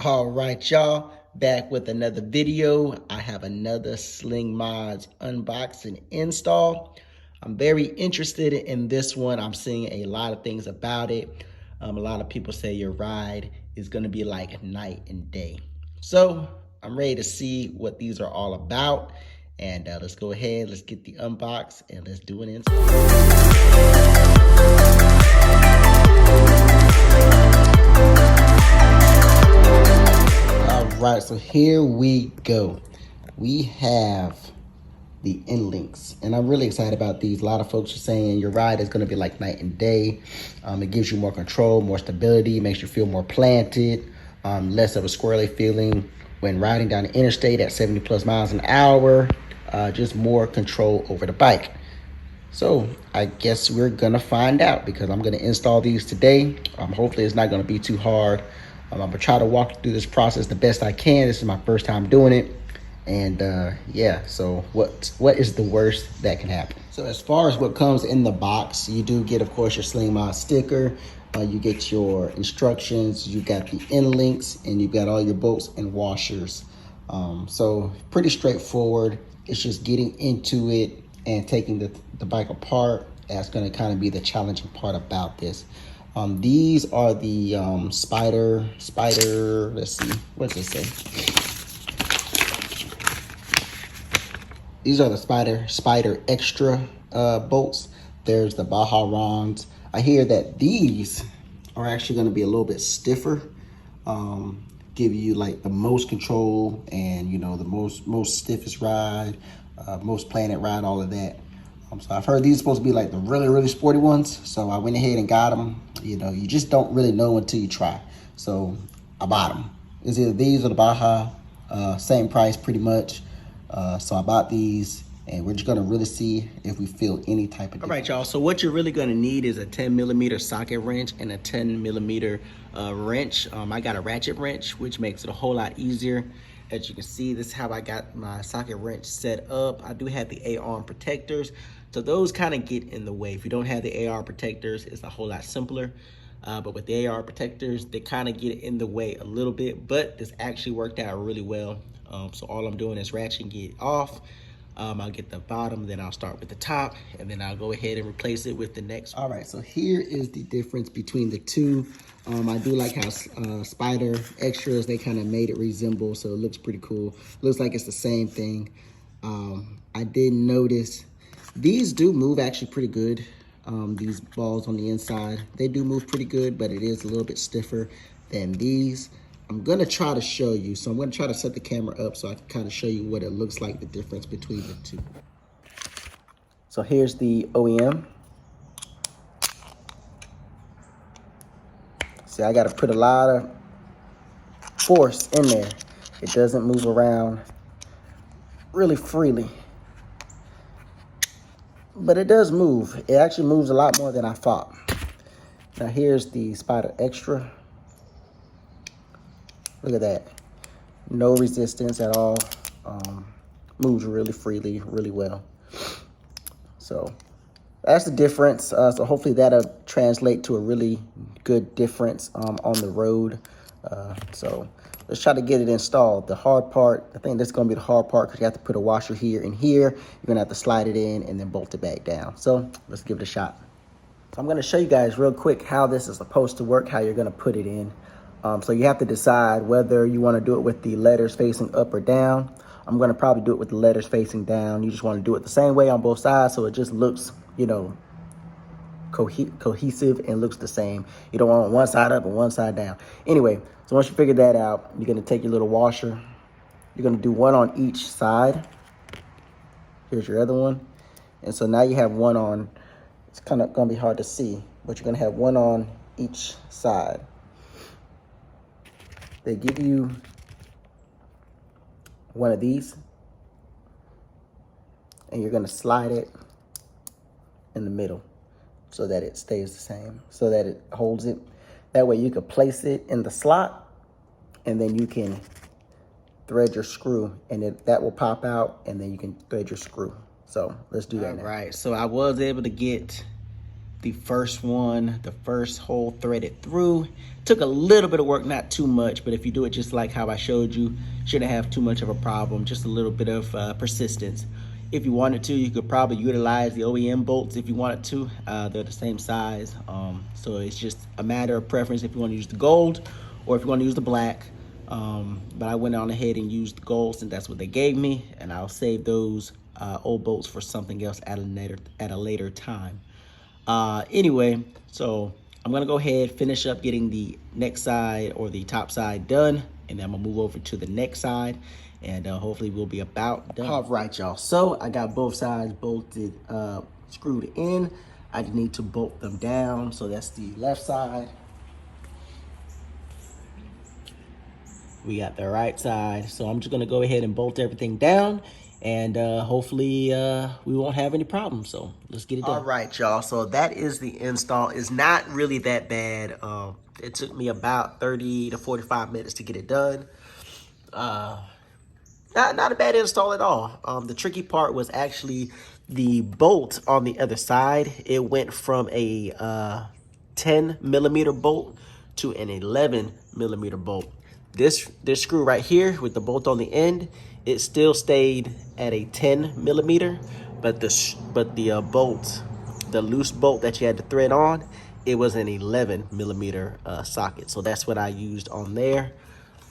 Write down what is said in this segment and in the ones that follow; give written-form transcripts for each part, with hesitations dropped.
All right, y'all, back with another video. I have another Sling Mods unbox and install. I'm very interested in this one. I'm seeing a lot of things about it. A lot of people say your ride is going to be like night and day. So I'm ready to see what these are all about. And let's go ahead, let's get the unbox and let's do an install. Right, so here we go. We have the Endlinks, and I'm really excited about these. A lot of folks are saying your ride is going to be like night and day. It gives you more control, more stability, makes you feel more planted, less of a squirrely feeling when riding down the interstate at 70 plus miles an hour, just more control over the bike. So I guess we're gonna find out because I'm gonna install these today. Hopefully it's not gonna be too hard. I'm gonna try to walk through this process the best I can. This is my first time doing it. And yeah, so what is the worst that can happen? So as far as what comes in the box, you do get, of course, your Sling Mod sticker. You get your instructions. You got the Endlinks, and you got all your bolts and washers. So pretty straightforward. It's just getting into it and taking the bike apart. That's going to kind of be the challenging part about this. These are the Spyder, let's see, what does it say? These are the Spyder Extra bolts. There's the Baja Ronds. I hear that these are actually going to be a little bit stiffer, give you like the most control and, you know, the most stiffest ride, most planted ride, all of that. So I've heard these are supposed to be like the really sporty ones. So I went ahead and got them. You know, you just don't really know until you try. So I bought them. It's either these or the Baja, same price pretty much. So I bought these, and we're just gonna really see if we feel any type of difference. All right, y'all, so what you're really gonna need is a 10mm socket wrench and a 10mm wrench. I got a ratchet wrench, which makes it a whole lot easier. As you can see, this is how I got my socket wrench set up. I do have the A-arm protectors, so those kind of get in the way. If you don't have the AR protectors, it's a whole lot simpler. But with the AR protectors, they kind of get in the way a little bit, but this actually worked out really well. So all I'm doing is ratcheting it off. I'll get the bottom, then I'll start with the top, and then I'll go ahead and replace it with the next one. All right, so here is the difference between the two. I do like how Spyder Extras, they kind of made it resemble, so it looks pretty cool. Looks like it's the same thing. I did notice these do move actually pretty good. These balls on the inside, they do move pretty good, but it is a little bit stiffer than these. I'm gonna try to show you. So I'm gonna try to set the camera up so I can kind of show you what it looks like, the difference between the two. So here's the OEM. See, I gotta put a lot of force in there. It doesn't move around really freely, but it does move. It actually moves a lot more than I thought. Now here's the Spyder Extra. Look at that. No resistance at all. Moves really freely, really well. So that's the difference. So hopefully that'll translate to a really good difference on the road. So let's try to get it installed. The hard part, I think that's gonna be the hard part because you have to put a washer here and here. You're gonna have to slide it in and then bolt it back down. So let's give it a shot. So I'm gonna show you guys real quick how this is supposed to work, how you're gonna put it in. So you have to decide whether you want to do it with the letters facing up or down. I'm going to probably do it with the letters facing down. You just want to do it the same way on both sides so it just looks, you know, cohesive and looks the same. You don't want one side up and one side down. Anyway, so once you figure that out, you're going to take your little washer. You're going to do one on each side. Here's your other one. And so now you have one on, it's kind of going to be hard to see, but you're going to have one on each side. They give you one of these, and you're gonna slide it in the middle so that it stays the same, so that it holds it. That way you can place it in the slot, and then you can thread your screw, and that will pop out, and then you can thread your screw. So let's do that now. All right, so I was able to get the first one, the first hole threaded through. Took a little bit of work, not too much, but if you do it just like how I showed you, shouldn't have too much of a problem, just a little bit of persistence. If you wanted to, you could probably utilize the OEM bolts if you wanted to. They're the same size, so it's just a matter of preference if you want to use the gold or if you want to use the black. But I went on ahead and used the gold since that's what they gave me, and I'll save those old bolts for something else at a later time. Anyway, so I'm gonna go ahead, finish up getting the neck side or the top side done, and then I'm gonna move over to the neck side, and hopefully we'll be about done. All right, y'all, so I got both sides bolted, screwed in. I just need to bolt them down. So that's the left side. We got the right side. So I'm just gonna go ahead and bolt everything down, and hopefully we won't have any problems. So let's get it done. All right, y'all, so that is the install. It's not really that bad. It took me about 30 to 45 minutes to get it done. Not a bad install at all. The tricky part was actually the bolt on the other side. It went from a 10 millimeter bolt to an 11 millimeter bolt. This screw right here with the bolt on the end, it still stayed at a 10 millimeter, but the bolt, the loose bolt that you had to thread on, it was an 11 millimeter socket. So that's what I used on there.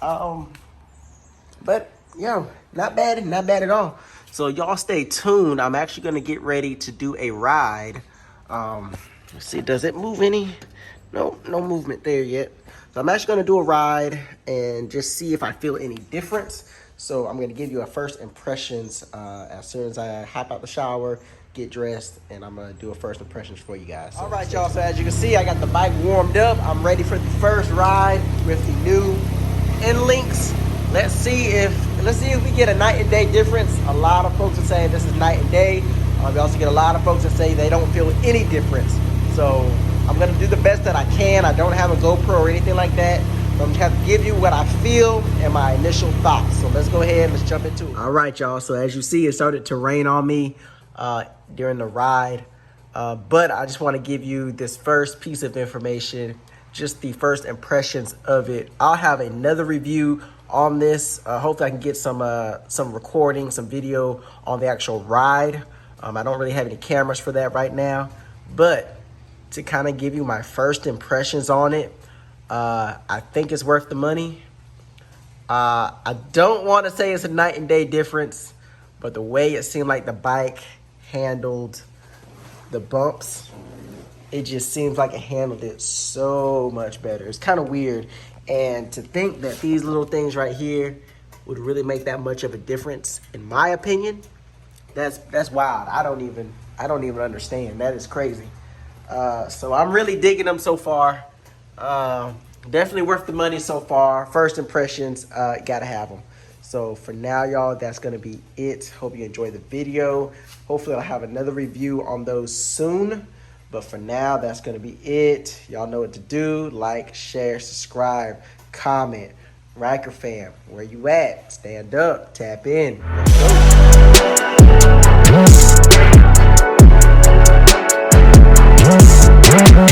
But yeah, not bad at all. So y'all stay tuned. I'm actually gonna get ready to do a ride. Let's see, does it move any? No movement there yet. So I'm actually gonna do a ride and just see if I feel any difference. So I'm gonna give you a first impressions as soon as I hop out the shower, get dressed, and I'm gonna do a first impressions for you guys. So, all right, y'all, so as you can see, I got the bike warmed up. I'm ready for the first ride with the new Endlinks. Let's see if we get a night and day difference. A lot of folks are saying this is night and day. We also get a lot of folks that say they don't feel any difference. So I'm gonna do the best that I can. I don't have a GoPro or anything like that. So I'm just gonna give you what I feel and my initial thoughts. So let's go ahead, let's jump into it. All right, y'all, so as you see, it started to rain on me during the ride. But I just wanna give you this first piece of information, just the first impressions of it. I'll have another review on this. Hopefully I can get some recording, some video on the actual ride. I don't really have any cameras for that right now, but to kind of give you my first impressions on it, I think it's worth the money. I don't want to say it's a night and day difference, but the way it seemed like the bike handled the bumps, it just seems like it handled it so much better. It's kind of weird. And to think that these little things right here would really make that much of a difference, in my opinion, that's wild. I don't even understand. That is crazy. So I'm really digging them so far. Definitely worth the money so far. First impressions, gotta have them. So for now, y'all, that's gonna be it. Hope you enjoyed the video. Hopefully I'll have another review on those soon. But for now, that's gonna be it. Y'all know what to do. Like, share, subscribe, comment. Ryker fam, where you at? Stand up, tap in. Let's go.